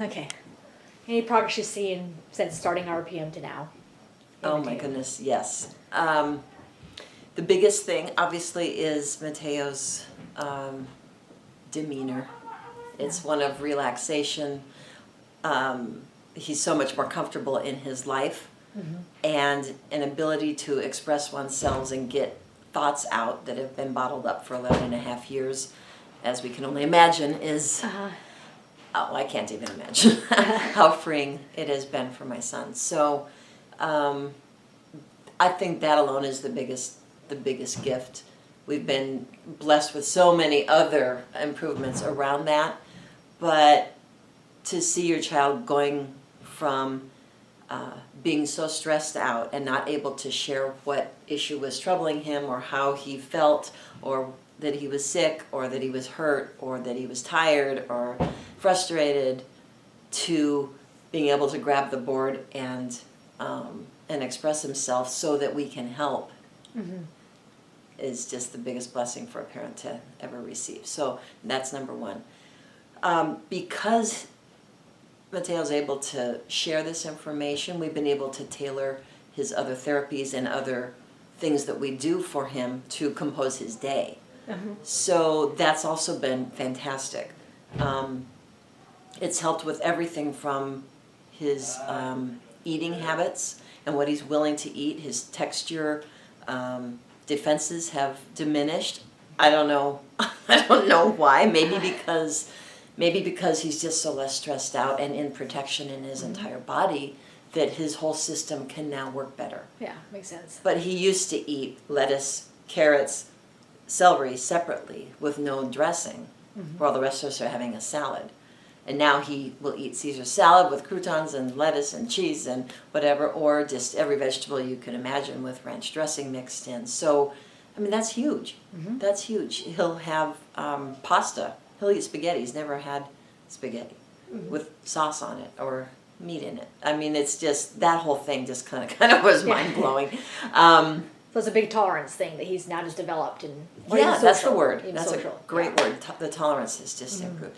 Okay. Any progress you've seen since starting RPM to now? Oh my goodness, yes. The biggest thing, obviously, is Mateo's demeanor. It's one of relaxation. He's so much more comfortable in his life, and an ability to express oneself and get thoughts out that have been bottled up for 11 and a half years, as we can only imagine, is, oh, I can't even imagine how freeing it has been for my son. So I think that alone is the biggest gift. We've been blessed with so many other improvements around that, but to see your child going from being so stressed out and not able to share what issue was troubling him or how he felt, or that he was sick or that he was hurt or that he was tired or frustrated, to being able to grab the board and express himself so that we can help, is just the biggest blessing for a parent to ever receive. So that's number one. Because Mateo's able to share this information, we've been able to tailor his other therapies and other things that we do for him to compose his day. So that's also been fantastic. It's helped with everything from his eating habits and what he's willing to eat. His texture defenses have diminished. I don't know. I don't know why. Maybe because he's just so less stressed out and in protection in his entire body, that his whole system can now work better. Yeah, makes sense. But he used to eat lettuce, carrots, celery separately with no dressing, while the rest of us are having a salad. And now he will eat Caesar salad with croutons and lettuce and cheese and whatever, or just every vegetable you can imagine with ranch dressing mixed in. So, I mean, that's huge. That's huge. He'll have pasta. He'll eat spaghetti. He's never had spaghetti with sauce on it or meat in it. I mean, it's just, that whole thing just kind of was mind-blowing. So it's a big tolerance thing that he's now just developed. And Yeah, that's the word. Even That's social. a great word. The tolerance has just improved.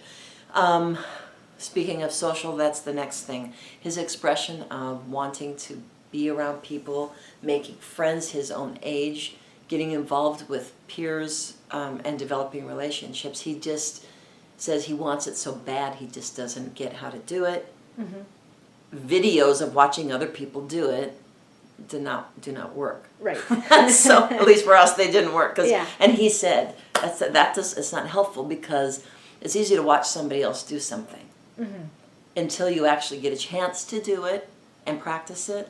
Speaking of social, that's the next thing. His expression of wanting to be around people, making friends his own age, getting involved with peers, and developing relationships. He just says he wants it so bad, he just doesn't get how to do it. Videos of watching other people do it do not work. Right. So at least for us, they didn't work. Yeah. And he said it's not helpful, because it's easy to watch somebody else do something until you actually get a chance to do it and practice it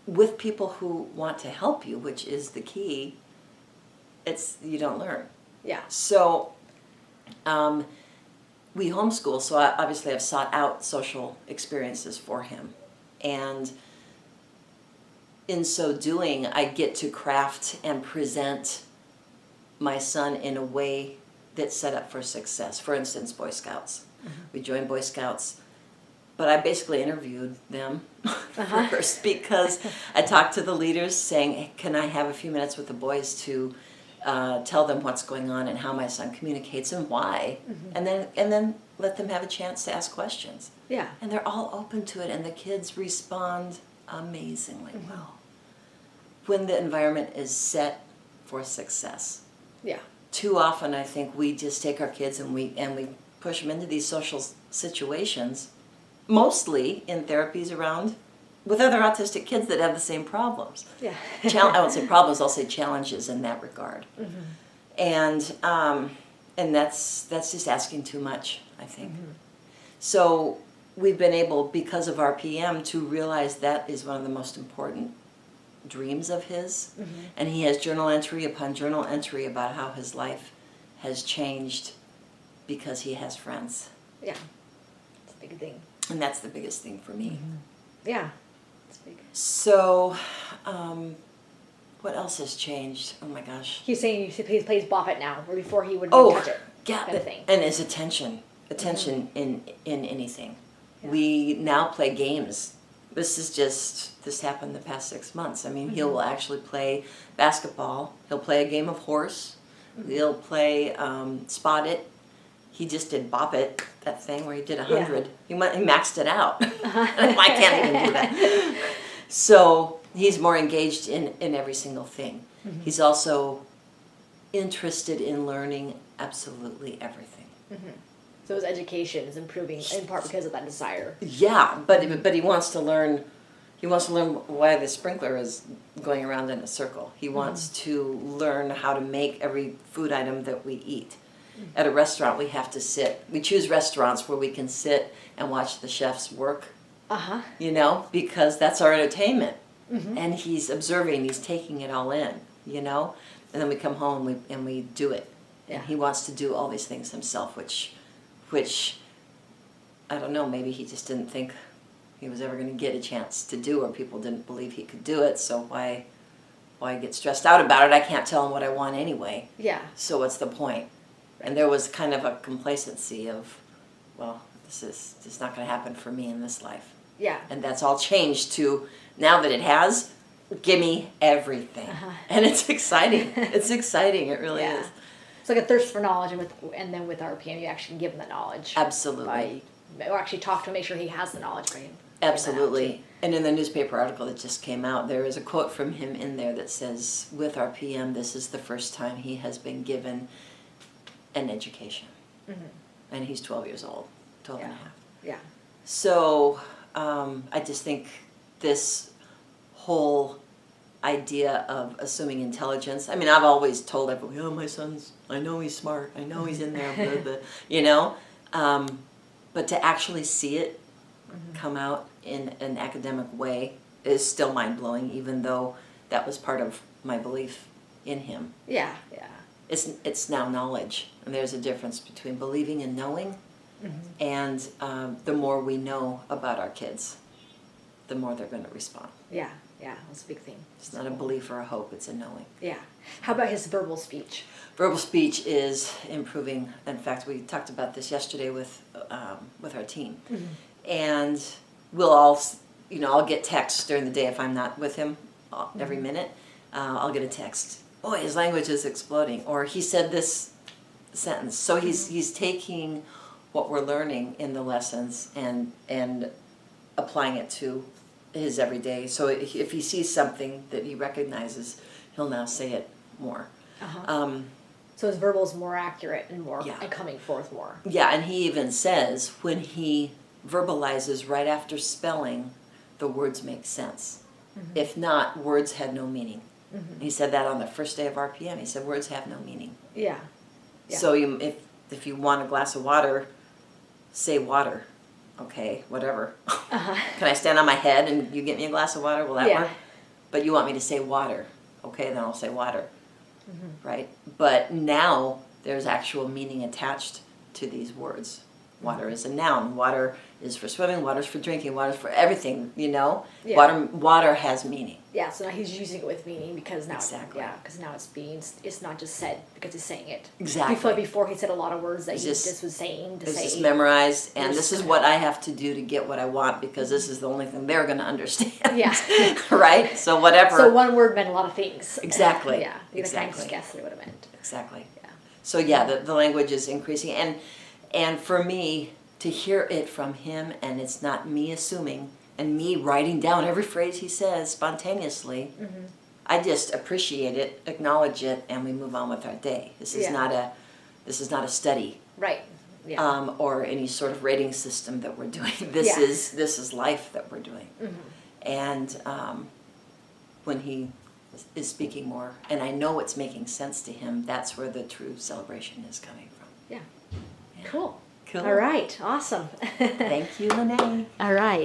with people who want to help you, which is the key. You don't learn. Yeah. So we homeschool, so I obviously have sought out social experiences for him. And in so doing, I get to craft and present my son in a way that's set up for success. For instance, Boy Scouts. We joined Boy Scouts, but I basically interviewed them first, because I talked to the leaders saying, hey, can I have a few minutes with the boys to tell them what's going on and how my son communicates and why, and then let them have a chance to ask questions. Yeah. And they're all open to it, and the kids respond amazingly well when the environment is set for success. Yeah. Too often, I think we just take our kids and we push them into these social situations, mostly in therapies around with other autistic kids that have the same problems. Yeah. I won't say problems, I'll say challenges in that regard. And that's just asking too much, I think. So we've been able, because of RPM, to realize that is one of the most important dreams of his. And he has journal entry upon journal entry about how his life has changed because he has friends. Yeah. It's a big thing. And that's the biggest thing for me. Yeah. It's big. So, what else has changed? Oh my gosh. He's saying he plays Bop It now, where before he wouldn't touch it. Yeah, kind of thing. and his attention in anything. Yeah. We now play games. This happened the past 6 months. I mean, he will actually play basketball. He'll play a game of horse. He'll play Spot It. he just did Bop It, that thing where he did 100. He maxed it out. I can't even do that. So he's more engaged in every single thing. Mm-hmm. He's also interested in learning absolutely everything. So his education is improving in part because of that desire. Yeah, but he wants to learn. He wants to learn why the sprinkler is going around in a circle. He wants to learn how to make every food item that we eat. At a restaurant, we have to sit. We choose restaurants where we can sit and watch the chefs work. You know, because that's our entertainment. And he's observing. He's taking it all in. You know, and then we come home and we do it. Yeah. And he wants to do all these things himself, which I don't know. Maybe he just didn't think he was ever going to get a chance to do, or people didn't believe he could do it. So why get stressed out about it? I can't tell him what I want anyway. Yeah. So what's the point? And there was kind of a complacency of, well, this is just not going to happen for me in this life. Yeah. And that's all changed to, now that it has, give me everything. And it's exciting. It's exciting. It really Yeah. is. It's like a thirst for knowledge, and then with RPM, you actually give him the knowledge. Absolutely. Or actually talk to him, make sure he has the knowledge for him. Bring that out, Absolutely. And in the newspaper article that just came out, there is a quote from him in there that says, with RPM, this is the first time he has been given an education. And he's 12 years old, 12 and a half. Yeah. So I just think this whole idea of assuming intelligence, I mean, I've always told everyone, oh, my son's, I know he's smart, I know he's in there, blah, blah, you know? But to actually see it come out in an academic way is still mind-blowing, even though that was part of my belief in him. Yeah. Yeah. It's now knowledge, and there's a difference between believing and knowing, and the more we know about our kids, the more they're going to respond. Yeah. Yeah. That's a big thing. It's not a belief or a hope, it's a knowing. Yeah. How about his verbal speech? Verbal speech is improving. In fact, we talked about this yesterday with our team. And we'll all, you know, I'll get texts during the day if I'm not with him every minute. I'll get a text. Boy, his language is exploding. Or he said this sentence. So he's taking what we're learning in the lessons and applying it to his everyday. So if he sees something that he recognizes, he'll now say it more. So his verbal is more accurate and more Yeah. and coming forth more. Yeah, and he even says when he verbalizes right after spelling, the words make sense. If not, words had no meaning. He said that on the first day of RPM. He said words have no meaning. Yeah. Yeah. So if you want a glass of water, say water. Okay, whatever. Can I stand on my head and you get me a glass of water? Will that Yeah. work? But you want me to say water. Okay, then I'll say water. Right? But now there's actual meaning attached to these words. Water is a noun. Water is for swimming. Water is for drinking. Water is for everything, you know? Yeah. Water has meaning. Yeah, so now he's using it with meaning because now, Exactly. because now it's not just said because he's saying it. Exactly. Before he said a lot of words that It's he just- just was saying to It's say. just memorized, and There's- this is what I have to do to get what I want because this is the only thing they're going to understand. Yeah. Right? So whatever. So one word meant a lot of things. Exactly. Yeah, you can kind of Exactly. just guess what it would have meant. Exactly. Yeah. So yeah, the language is increasing, and for me to hear it from him, and it's not me assuming and me writing down every phrase he says spontaneously. I just appreciate it, acknowledge it, and we move on with our day. This is Yeah. not a study. Right. Yeah. Or any sort of rating system that we're doing. This Yeah. is life that we're doing. And when he is speaking more, and I know it's making sense to him, that's where the true celebration is coming from. Yeah. Cool. Cool. All right. Awesome. Thank you, Lene. All right.